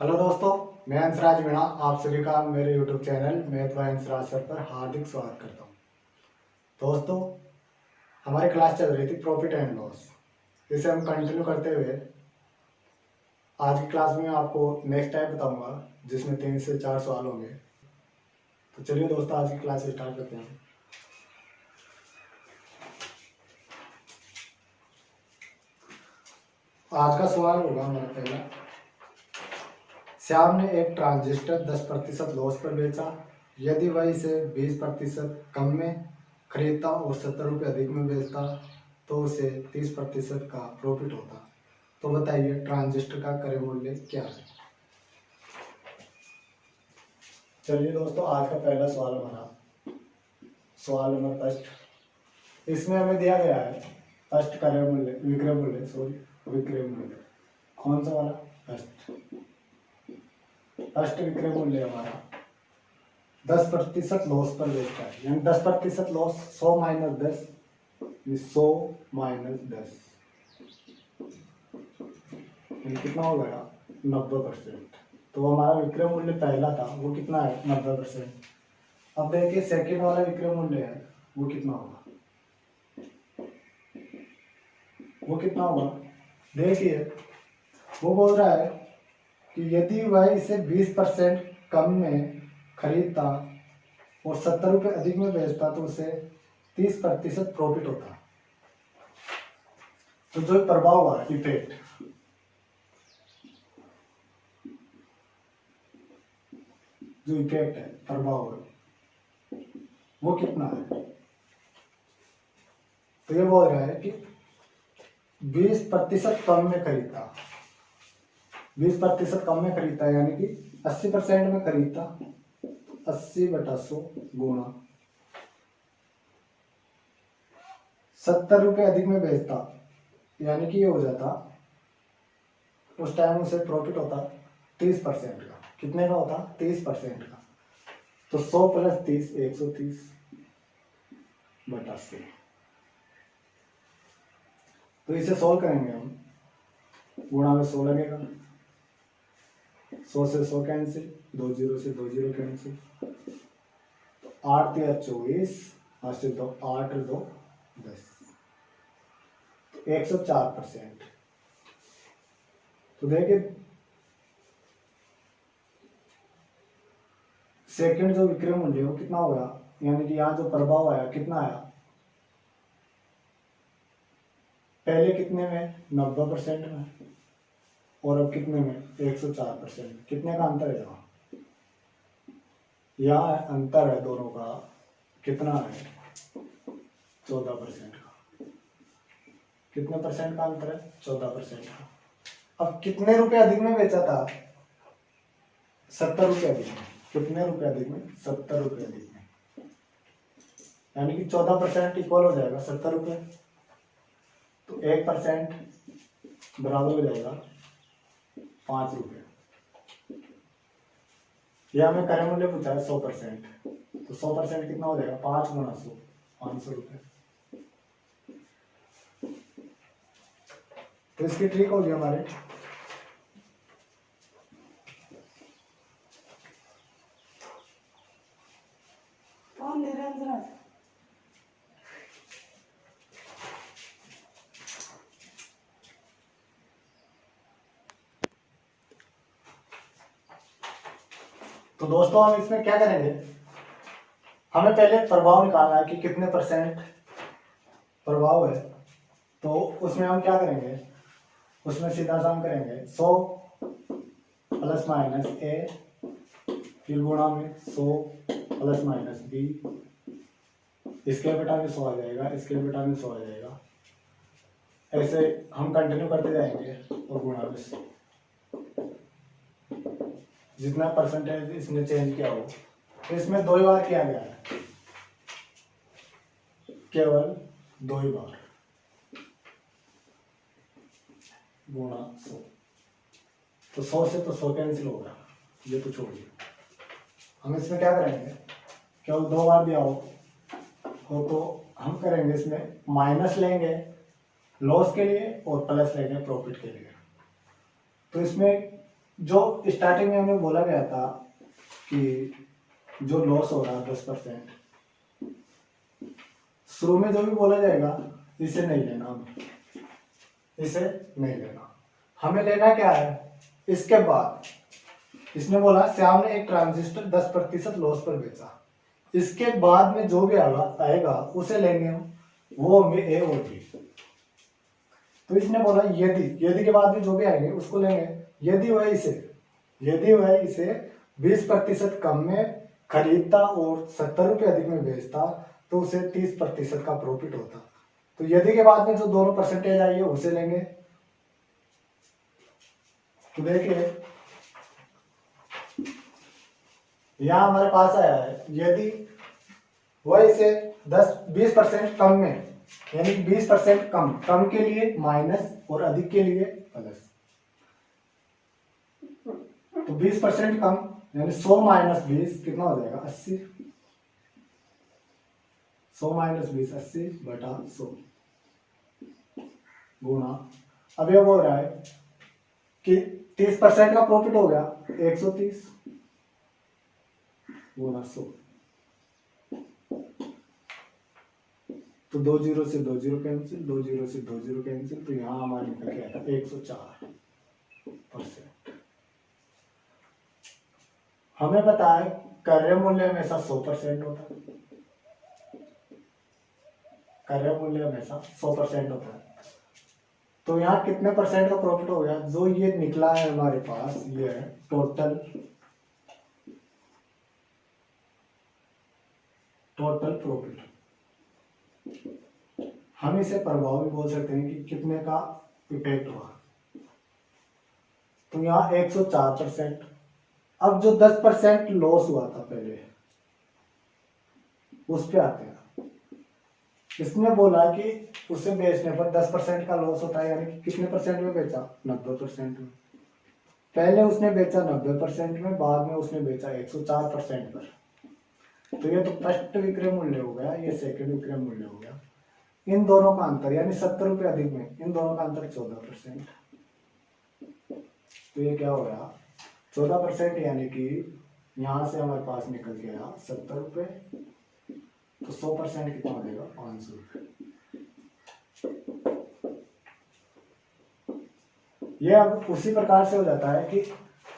Hello दोस्तों, मैं अंशराज मीणा आप सभी का मेरे YouTube channel math bye Anshraj sir पर हार्दिक स्वागत करता हूं। दोस्तों, हमारी क्लास चल रही थी प्रॉफिट एंड लॉस। इसे हम कंटिन्यू करते हुए आज की क्लास में आपको नेक्स्ट टाइप बताऊंगा, जिसमें 3 से 4 सवाल होंगे। तो चलिए दोस्तों, आज की क्लास स्टार्ट करते हैं। आज का सवाल होगा हमारा पहला। श्याम ने एक ट्रांजिस्टर 10% लॉस पर बेचा। यदि वह इसे 20% कम में खरीदता और 70 रुपये अधिक में बेचता तो उसे 30% का प्रॉफिट होता। तो बताइए ट्रांजिस्टर का क्रय मूल्य क्या है। चलिए दोस्तों, आज का पहला सवाल हमारा सवाल नंबर फर्स्ट। इसमें हमें दिया गया है फर्स्ट क्रय मूल्य विक्रय मूल्य कौन सा वाला फर्स्ट विक्रय मूल्य हमारा 10% लॉस पर बेचता है, यानी 10% लॉस 100 माइनस 10 कितना हो गया 90%। तो हमारा विक्रय मूल्य पहला था वो कितना है 90%। अब देखिए सेकंड वाला विक्रय मूल्य है वो कितना होगा देखिए वो बोल रहा है कि यदि वह इसे 20% कम में खरीदता और 70 रुपये अधिक में बेचता तो उसे 30% प्रॉफिट होता। तो जो प्रभाव हुआ इफेक्ट, जो इफेक्ट है प्रभाव वो कितना है। तो ये बोल रहा है कि 20% कम में खरीदता, 20% कम में खरीदता यानी कि 80% में खरीदता, 80/100 गुणा 70 रुपये अधिक में बेचता, यानी कि ये हो जाता उस टाइम उसे प्रॉफिट होता 30% का। कितने का होता 30% का। तो 100 + 30 130/80। तो इसे सोल्व करेंगे हम, गुणा में 100 लगेगा, 100 से 100 कैंसिल, 2 0 से 2 0 कैंसिल। तो 8 × 24 हासिल, तो 8 × 2 10, तो 104%। तो देखिए सेकंड जो विक्रय मूल्य वो कितना होगा, यानी कि यहाँ जो प्रभाव आया कितना आया, पहले कितने में 90% में और अब कितने में 104%। कितने का अंतर है यहाँ अंतर है दोनों का कितना है 14% का। कितने परसेंट का अंतर है 14% का। अब कितने रुपए अधिक में बेचा था 70 रुपये अधिक में। कितने रुपए अधिक में 70 रुपये अधिक में, यानी कि 14% इक्वल हो जाएगा 70 रुपये। तो 1% बराबर हो जाएगा 5 रुपये। यह हमें क्रय मूल्य पूछा है 100%। तो 100% कितना हो जाएगा 5 × 100 500 रुपये। तो इसकी ट्रिक होगी हमारे तो दोस्तों हम इसमें क्या करेंगे, हमें पहले प्रभाव निकालना है कि कितने परसेंट प्रभाव है। तो उसमें हम क्या करेंगे, उसमें सीधा सा करेंगे 100 ± a, फिर गुणा में 100 ± b, इसके बेटा में 100 आ जाएगा, इसके बेटा में 100 आ जाएगा। ऐसे हम कंटिन्यू करते जाएंगे और गुणा में 100। जितना परसेंटेज इसने चेंज किया हो, तो इसमें 2 ही बार किया गया है, केवल 2 ही बार, गुणा 100। तो 100 से तो 100 कैंसिल होगा, ये तो छोड़िए। हम इसमें क्या करेंगे, केवल 2 बार दिया हो तो हम करेंगे इसमें माइनस लेंगे लॉस के लिए और प्लस लेंगे प्रॉफिट के लिए। तो इसमें जो स्टार्टिंग में हमें बोला गया था कि जो लॉस हो रहा है 10%, शुरू में जो भी बोला जाएगा इसे नहीं लेना, हमें इसे नहीं लेना, हमें लेना क्या है इसके बाद। इसने बोला श्याम ने एक ट्रांजिस्टर 10% लॉस पर बेचा, इसके बाद में जो भी आएगा उसे लेंगे हम, वो होंगे ए और बी। तो इसने बोला यदि के बाद में जो भी आएंगे उसको लेंगे। यदि वह इसे 20% कम में खरीदता और 70 रुपये अधिक में बेचता तो उसे 30% का प्रॉफिट होता। तो यदि के बाद में जो दोनों परसेंटेज आई है उसे लेंगे। तो देखिए यहां हमारे पास आया है यदि वह इसे 20% कम में, यानी 20% कम के लिए माइनस और अधिक के लिए प्लस। तो 20% कम यानी 100 माइनस 20 कितना हो जाएगा 80। 100 माइनस 20 80 बटा 100 गुना, अब ये बोल रहा है कि 30% का प्रॉफिट हो गया 130 गुना 100। तो 2 जीरो से 2 जीरो कैंसिल, 2 जीरो से 2 जीरो कैंसिल, तो यहां हमारे निकल के आएगा 104%। हमें पता है क्रय मूल्य हमेशा 100% होता है, क्रय मूल्य हमेशा 100% होता है। तो यहाँ कितने परसेंट का प्रॉफिट हो गया, जो ये निकला है हमारे पास, ये है टोटल प्रॉफिट। हम इसे प्रभाव भी बोल सकते हैं कि कितने का इफेक्ट हुआ। तो यहाँ 104%। अब जो 10% लॉस हुआ था पहले उस पे आते हैं। इसने बोला कि उसे बेचने पर 10% का लॉस होता है, यानी कि कितने परसेंट में बेचा 90% में। पहले उसने बेचा 90% में, बाद में उसने बेचा 104% पर। तो ये तो फर्स्ट विक्रय मूल्य हो गया, ये सेकंड विक्रय मूल्य हो गया। इन दोनों का अंतर यानी 70 रुपये अधिक में इन दोनों का अंतर 14%। तो ये क्या हो गया 14%, यानी कि यहां से हमारे पास निकल के आया 70 रुपये। तो 100% कितना हो जाएगा 500 रुपये। ये अब उसी प्रकार से हो जाता है कि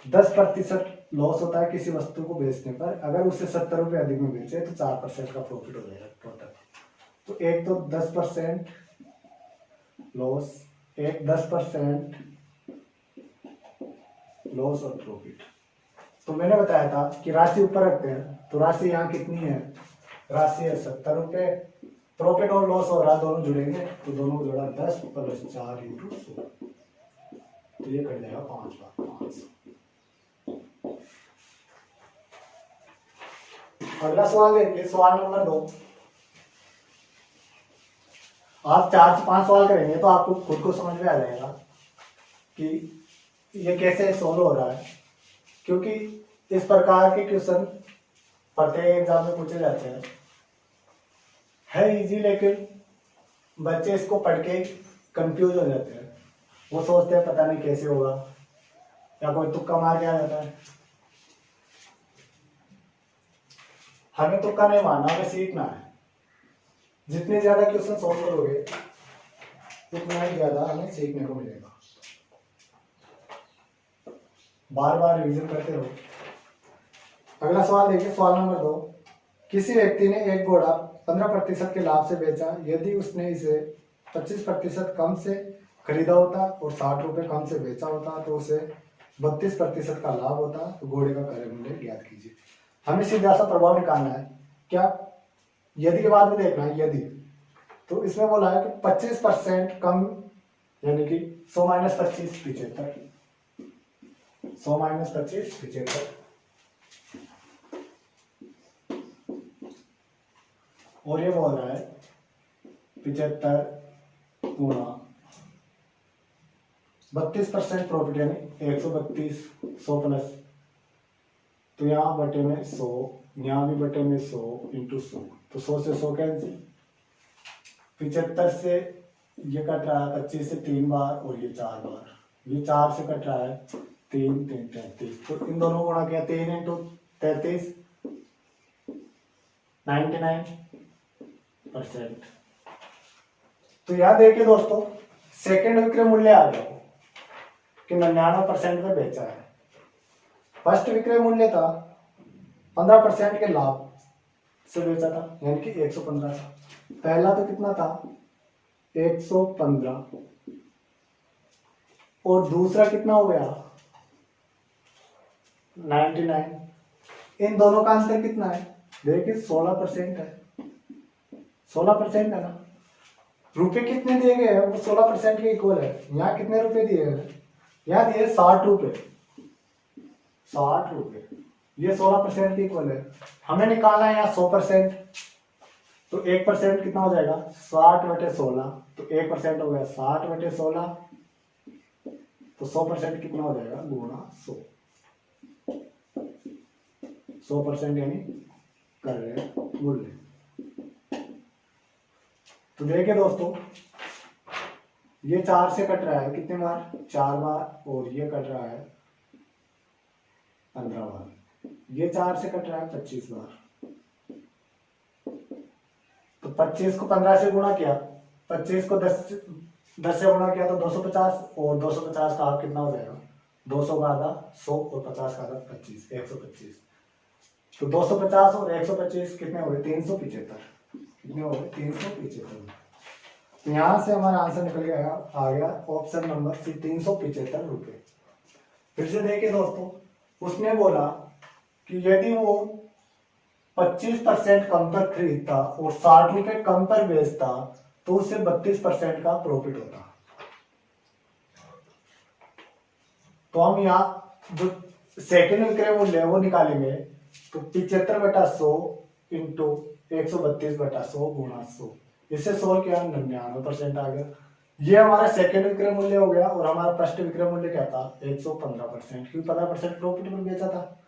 10% लॉस होता है किसी वस्तु को बेचने पर, अगर उसे 70 रुपये अधिक में बेचे तो 4% का प्रॉफिट हो जाएगा टोटल। तो एक तो 10% लॉस, एक 10% लॉस और प्रॉफिट। तो मैंने बताया था कि राशि ऊपर रखते हैं, तो राशि यहाँ कितनी है, राशि है 70 रुपये। प्रॉफिट और लॉस हो रहा दोनों जुड़ेंगे, तो दोनों को जोड़ा 10 + 4 × 100, तो ये कट जाएगा 5 बार 500। अगला सवाल देखिए, सवाल नंबर 2। आप 4 से 5 सवाल करेंगे तो आपको खुद को समझ में आ जाएगा कि ये कैसे सोल्व हो रहा है, क्योंकि इस प्रकार के क्वेश्चन प्रत्येक एग्जाम में पूछे जाते हैं। है इजी, लेकिन बच्चे इसको पढ़ के कंफ्यूज हो जाते हैं। वो सोचते हैं पता नहीं कैसे होगा, या कोई तुक्का मार के आ जाता है। हमें तुक्का नहीं मारना, हमें सीखना है। जितने ज्यादा क्वेश्चन सॉल्व करोगे उतना ही ज्यादा हमें सीखने को मिलेगा। बार बार रिवीजन करते रहो। अगला सवाल देखिए, सवाल नंबर 2। किसी व्यक्ति ने एक घोड़ा 15% के लाभ से बेचा। यदि उसने इसे 25% कम से खरीदा होता और 60 रुपये कम से बेचा होता तो उसे 32% का लाभ होता। तो घोड़े का क्रय मूल्य ज्ञात कीजिए। हमें सीधा सा प्रभाव निकालना है। क्या यदि के बाद में देखना है, यदि तो इसमें बोला है कि 25% कम, यानी कि 100 - 25 75, 100 - 25 75। और ये बोल रहा है 75 गुना 32% प्रॉफिट, यानी 132 100 प्लस। तो यहाँ बटे में 100, यहाँ भी बटे में 100 × 100, तो 100 से 100 कैंसिल। 75 से ये कट रहा है 25 से 3 बार, और ये 4 बार, ये 4 से कट रहा है 3 3 33, तो इन दोनों को गुणा किया, 3 इंटू 33 99%। तो याद देखिए दोस्तों, सेकेंड विक्रय मूल्य आ गया कि 99% में बेचा है। फर्स्ट विक्रय मूल्य था 15% के लाभ से बेचा था, यानी कि 115 था। पहला तो कितना था 115, और दूसरा कितना हो गया 99। इन दोनों का अंतर कितना है, देखिए 16% है। 16% है ना। रुपए कितने दिए गए हैं, वो 16% के इक्वल है। यहाँ कितने रुपए दिए हैं, यहाँ दिए 60 रुपए। 60 रुपए, ये 16% के इक्वल है। हमें निकालना है यहाँ 100%, तो 1% कितना हो जाएगा 60/16, तो 1% हो गया 60/16, तो 100% कितना हो जाएगा गुणा 100। 100% यानी कर रहे हैं मूल्य। तो देखिए दोस्तों, ये 4 से कट रहा है कितने बार, 4 बार, और ये कट रहा है 15 बार। ये 4 से कट रहा है 25 बार। तो 25 को 15 से गुणा किया, 25 को 10 से गुणा किया तो 250, और 250 का आप कितना हो जाएगा 200 का आधा 100 और 50 का आधा 25, 125। तो 250 और 125 कितने हो गए 375। कितने हो गए 375। तो यहाँ से हमारा आंसर निकल गया, आ गया ऑप्शन नंबर सी 375 रुपये। फिर से देखिए दोस्तों, उसने बोला कि यदि वो 25% कम पर खरीदता और 60 रुपए कम पर बेचता तो उसे 32% का प्रॉफिट होता। तो हम यहाँ जो सेकेंड विक्रय मूल्य है वो निकालेंगे, तो 75/100 इंटू 132/100 गुणा 100, इससे 100 क्या 99% आ गया। ये हमारा सेकेंड विक्रय मूल्य हो गया, और हमारा फर्स्ट विक्रय मूल्य क्या था 115%, क्योंकि 15% प्रॉफिट पर बेचा था।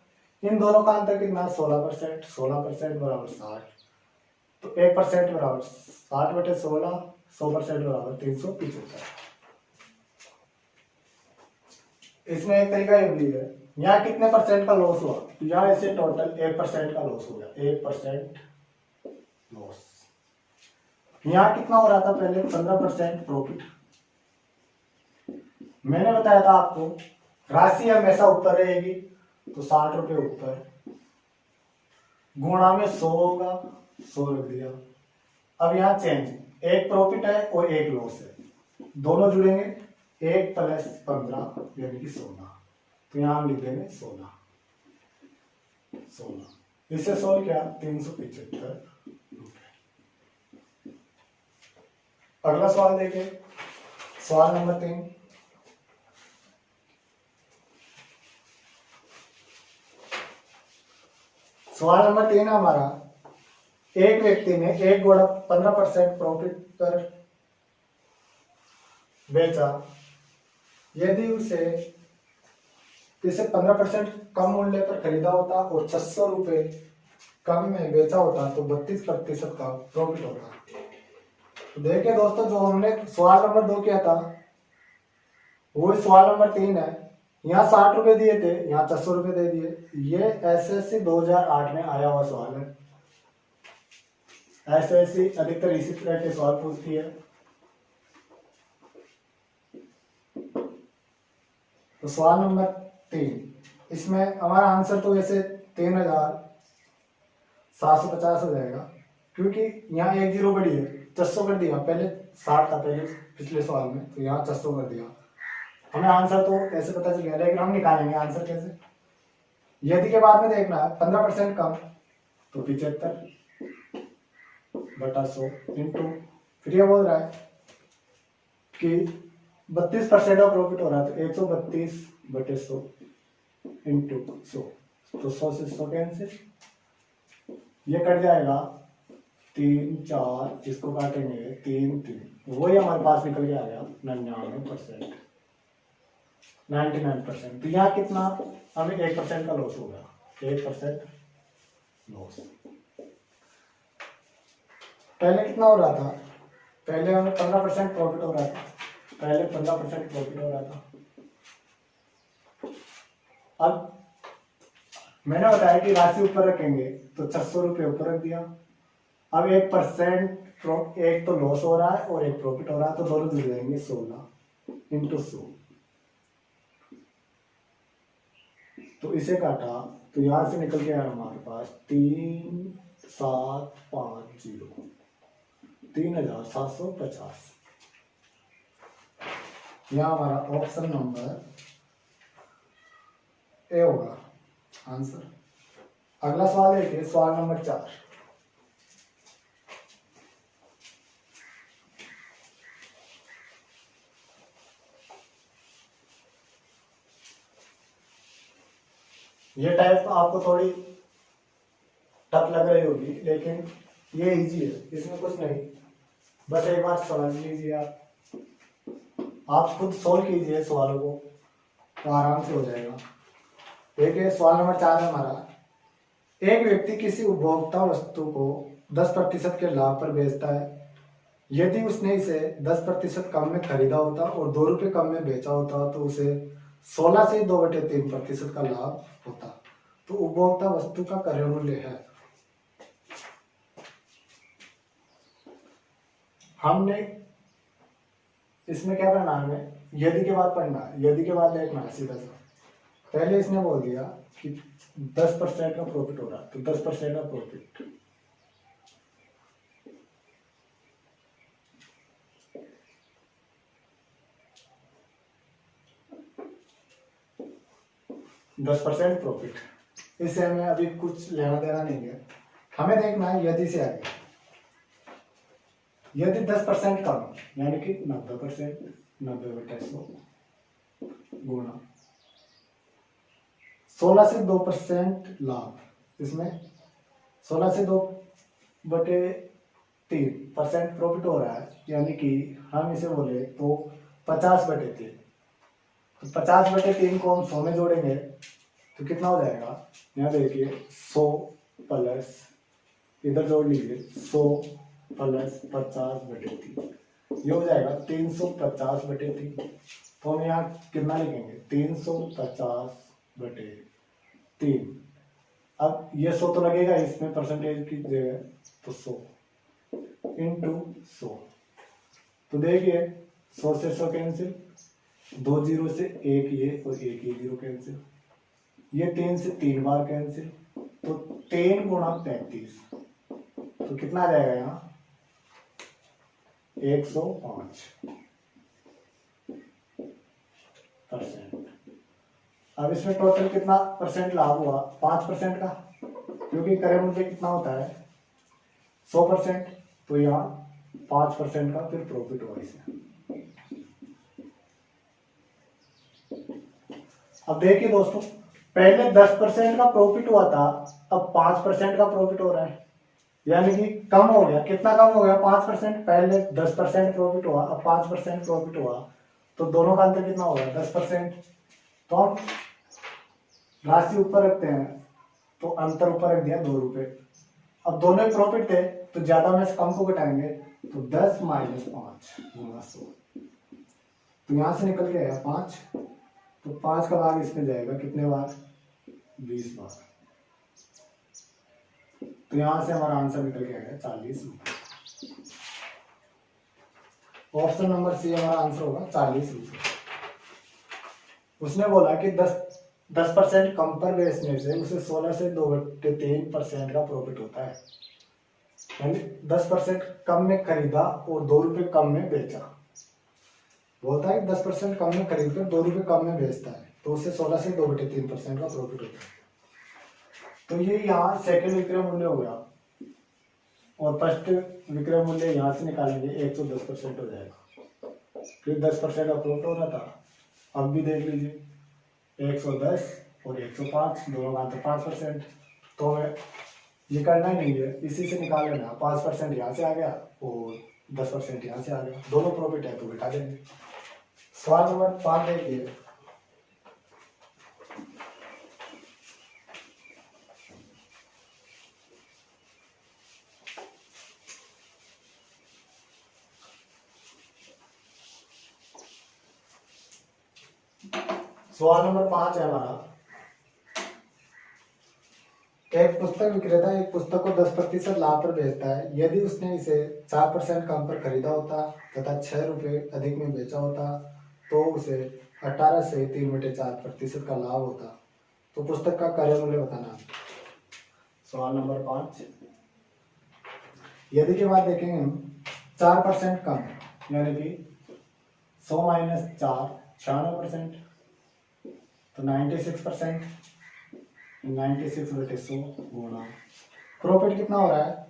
इन दोनों का अंतर कितना 16%, 16% बराबर 60, तो 1% बराबर 60/16, 100% बराबर 375। इसमें एक तरीका ये भी है, यहाँ कितने परसेंट का लॉस हुआ, यहाँ इसे टोटल 1% का लॉस हो गया, 1% लॉस। यहाँ कितना हो रहा था पहले 15% प्रॉफिट। मैंने बताया था आपको राशि हमेशा ऊपर रहेगी, तो 60 रुपए ऊपर, गुणा में 100 होगा, 100 रख दिया। अब यहाँ चेंज, एक प्रॉफिट है और एक लॉस है, दोनों जुड़ेंगे, 1 + 15 यानी कि 16, तो यहाँ हम लिख देंगे 16। इससे 16 क्या 375 रुपए। अगला सवाल देखिए, सवाल नंबर 3। सवाल नंबर 3 है हमारा, एक व्यक्ति ने एक घोड़ा 15% प्रॉफिट पर बेचा, यदि उसे इसे 15% कम मूल्य पर खरीदा होता और 600 रुपए कम में बेचा होता तो 32% का प्रॉफिट होता। तो देखिए दोस्तों, जो हमने सवाल नंबर 2 किया था वो सवाल नंबर 3 है। यहाँ 60 रुपए दिए थे, यहाँ 600 रुपए दे दिए। ये एसएससी 2008 में आया हुआ सवाल है। एसएससी अधिकतर इसी तरह के सवाल पूछती है। तो सवाल नंबर 3, इसमें हमारा आंसर तो वैसे 3750 हो जाएगा, क्योंकि यहाँ एक जीरो बढ़ी है, 600 कर दिया, पहले 60 था पहले पिछले सवाल में, तो यहाँ 600 कर दिया। हमें आंसर तो कैसे पता चल गया, लेकिन हम निकालेंगे आंसर कैसे। यदि के बाद में देखना है 15% कम, तो 75/100 इंटू, फिर ये बोल रहा है कि 32% का प्रॉफिट हो रहा है, तो 132/100 इंटू 100, तो 100 से 100 कैंसिल, ये कट जाएगा 3 4, इसको काटेंगे 3 3, वही हमारे पास निकल के आ गया 99%। 99%। तो यहाँ कितना हमें 1% का लॉस होगा, 1% लॉस। पहले कितना हो रहा था, पहले हमें 15% प्रॉफिट हो रहा था, पहले 15% प्रॉफिट हो रहा था, अब मैंने बताया कि राशि ऊपर रखेंगे तो 600 रुपये ऊपर रख दिया। अब 1%, एक तो लॉस हो रहा है और एक प्रॉफिट हो रहा है, तो दोनों जुड़ जाएंगे 16 इंटू 100। तो इसे काटा तो यहां से निकल के आया हमारे पास 3750, 3750। यहाँ हमारा ऑप्शन नंबर ए होगा आंसर। अगला सवाल देखिए, सवाल नंबर 4। ये टाइप आपको थोड़ी टफ लग रही होगी, लेकिन ये इजी है, इसमें कुछ नहीं, बस एक बार समझ लीजिए। आप खुद सोल्व कीजिए सवालों को तो आराम से हो जाएगा। देखिए सवाल नंबर 4 है हमारा। एक व्यक्ति किसी उपभोक्ता वस्तु को 10% के लाभ पर बेचता है। यदि उसने इसे 10% कम में खरीदा होता और 2 रुपये कम में बेचा होता तो उसे 16 से 2/3% का लाभ होता। तो उपभोक्ता वस्तु का क्रय मूल्य है। हमने इसमें क्या करना है, हमें यदि के बाद पढ़ना है, यदि के बाद देखना है सीधा सा। पहले इसने बोल दिया कि 10% का प्रॉफिट हो रहा है, तो 10% का प्रॉफिट, प्रॉफिट, इससे हमें अभी कुछ लेना देना नहीं है। हमें देखना है यदि से आगे, यदि 10% कम यानी कि 90%, 90/100 गुणा 16 से 2% लाभ, इसमें 16 से 2/3% प्रॉफिट हो रहा है, यानी कि हम इसे बोले तो 50/3। तो 50/3 को हम 100 में जोड़ेंगे तो कितना हो जाएगा, यहाँ देखिए 100 प्लस, इधर जोड़ लीजिए 100 प्लस 50/3, ये हो जाएगा 350/3। तो हम यहाँ कितना लिखेंगे, 350/3। अब ये 100 तो लगेगा इसमें परसेंटेज की जगह, तो 100 इंटू 100। तो देखिए 100 से 100 कैंसिल, 2 जीरो से 1 ये और 1 ये जीरो कैंसिल, ये 3 से 3 बार कैंसिल, तो 3 गुणा 35, तो कितना आ जाएगा यहाँ 105%। अब इसमें टोटल कितना परसेंट लाभ हुआ, 5% का, क्योंकि क्रय मूल्य कितना होता है 100%, तो यहाँ 5% का फिर प्रॉफिट हुआ इसे। अब देखिए दोस्तों, पहले 10% का प्रॉफिट हुआ था, अब 5% का प्रॉफिट हो रहा है, यानी कि कम हो गया। कितना कम हो गया, 5%। पहले 10% प्रॉफिट हुआ, अब 5% प्रॉफिट हुआ, तो दोनों का अंतर कितना होगा 10%। तो हम राशि ऊपर रखते हैं तो अंतर ऊपर रख दिया 2 रुपये। अब दोनों प्रॉफिट थे तो ज्यादा में से कम को घटाएंगे, तो 10 - 5 गुणा 100, तो यहां से निकल के आया 5, तो 5 का भाग इसमें जाएगा कितने बार, 20 बार। तो यहां से हमारा आंसर निकल के आएगा 40 रुपये। ऑप्शन नंबर सी हमारा आंसर होगा 40 रुपये। उसने बोला कि 10% कम पर बेचने से उसे 16 से 2/3% का प्रॉफिट होता है, यानी 10% कम में खरीदा और 2 रुपये कम में बेचा। बोलता है 10% कम में खरीद कर 2 रुपये कम में बेचता है, तो उसे 16 से 2/3% का प्रॉफिट होता है। तो ये यहाँ सेकंड विक्रय मूल्य हो गया, और फर्स्ट विक्रय मूल्य यहाँ से निकालेंगे 110% हो जाएगा। फिर 10% का प्रॉफिट हो रहा था, अब भी देख लीजिए 110 और 105, दोनों का अंतर 5%। तो हमें ये करना ही नहीं है, इसी से निकाल लेना। 5% यहाँ से आ गया और 10% यहाँ से आ गया, दोनों प्रॉफिट है तो बिठा देंगे। सवाल नंबर 5 देखिए, सवाल नंबर 5 है हमारा। एक पुस्तक विक्रेता एक पुस्तक को 10% लाभ पर बेचता है। यदि उसने इसे 4% कम पर खरीदा होता तथा 6 रुपये अधिक में बेचा होता तो उसे 18 से 3/4% का लाभ होता। तो पुस्तक का क्रय मूल्य बताना। सवाल नंबर 5। यदि के बाद देखेंगे हम 4% कम यानी कि 100 माइनस 4 96%, तो 96%, 96/100 गुणा प्रॉफिट कितना हो रहा है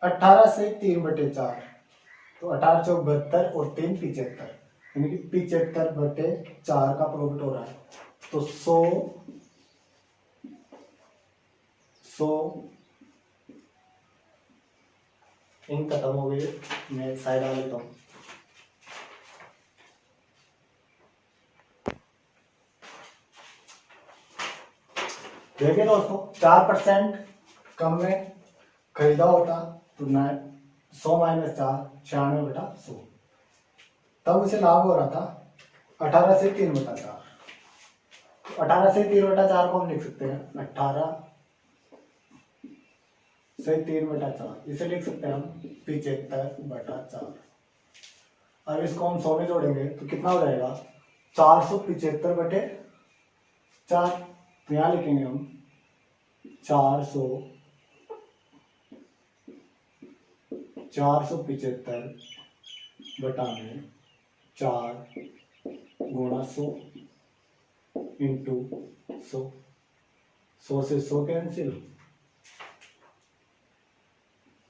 18 से 3/4, तो 18 चौक 72 और 3 75, यानी कि 75/4 का प्रॉफिट हो रहा है। तो 100 इंक खत्म हो गई, मैं साइड आ लेता हूँ। देखिए दोस्तों 4% कम में खरीदा होता तो 100 माइनस 4 96/100, तब उसे लाभ हो रहा था 18 से 3/4। 18 से 3/4 को हम लिख सकते हैं 18 से 3/4, इसे लिख सकते हैं हम 75/4। अब इसको हम 100 में जोड़ेंगे तो कितना हो जाएगा 475/4। तो यहाँ लिखेंगे हम 475/4 गुणा 100 इंटू 100। 100 से 100 कैंसिल,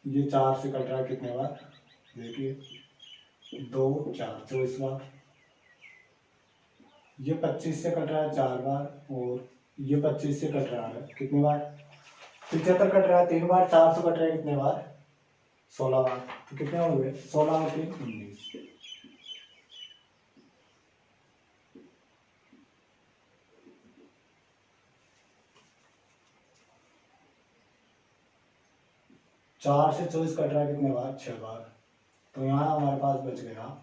ये 4 से कट रहा है कितने बार देखिए 2 4 24 बार। ये 25 से कट रहा है 4 बार और ये 25 से कट रहा है कितने बार 75 कट रहा है 3 बार, 400 कट रहा है कितने बार 16 बार। तो कितने हो गए 16 और 3 19। चार से 24 कट रहा है कितने बार 6 बार। तो यहाँ हमारे पास बच गया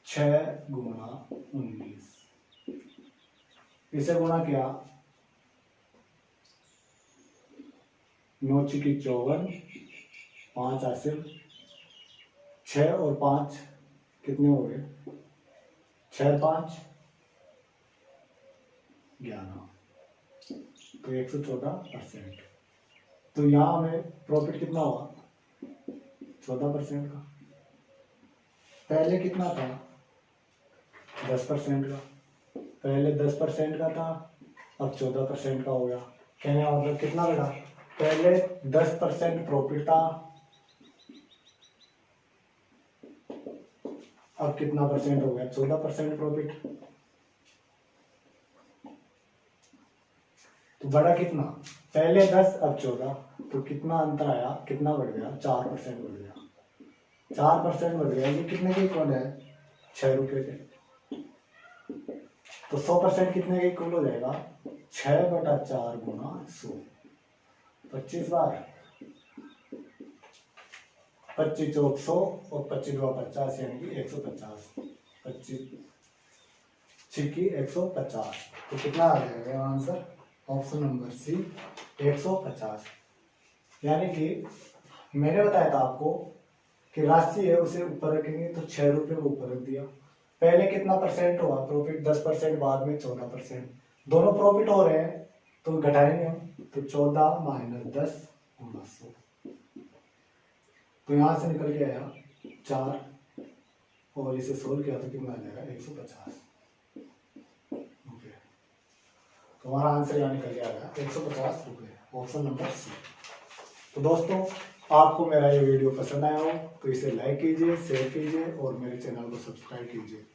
6 गुणा 19। इसे गुणा किया 9 की 54, 5 हासिल, 6 और 5 कितने हो गए 6 5 11, तो 114%। तो यहाँ हमें प्रॉफिट कितना हुआ 14% का। पहले कितना था 10% का, पहले 10% का था अब 14% का हो गया। कहने का मतलब कितना बेटा पहले 10% प्रॉफिट था अब कितना परसेंट हो गया 14% प्रॉफिट। तो बड़ा कितना पहले 10 अब 14, तो कितना अंतर आया कितना बढ़ गया 4% बढ़ गया। 4% बढ़ गया, ये कितने के इक्वल है 6 रुपये के। तो 100% कितने के इक्वल हो जाएगा 6/4 गुणा 100, 25 बार, 25 चौक 100 और 25 2 50 यानी कि 150, 25 छिकी 150। तो कितना आ जाएगा आंसर ऑप्शन नंबर सी 150। यानी कि मैंने बताया था आपको कि राशि है उसे ऊपर रखेंगे तो 6 रुपये को ऊपर रख दिया। पहले कितना परसेंट हुआ प्रॉफिट 10%, बाद में 14%। दोनों प्रॉफिट हो रहे हैं तो घटाएंगे हम, तो 14 माइनस 10 गुणा 100। तो यहाँ से निकल के आया 4 और इसे सोल्व किया तो कितना आ जाएगा 150 रुपये। तो हमारा आंसर यहाँ निकल के आया 150 रुपये, ऑप्शन नंबर सी। तो दोस्तों आपको मेरा ये वीडियो पसंद आया हो तो इसे लाइक कीजिए, शेयर कीजिए और मेरे चैनल को सब्सक्राइब कीजिए।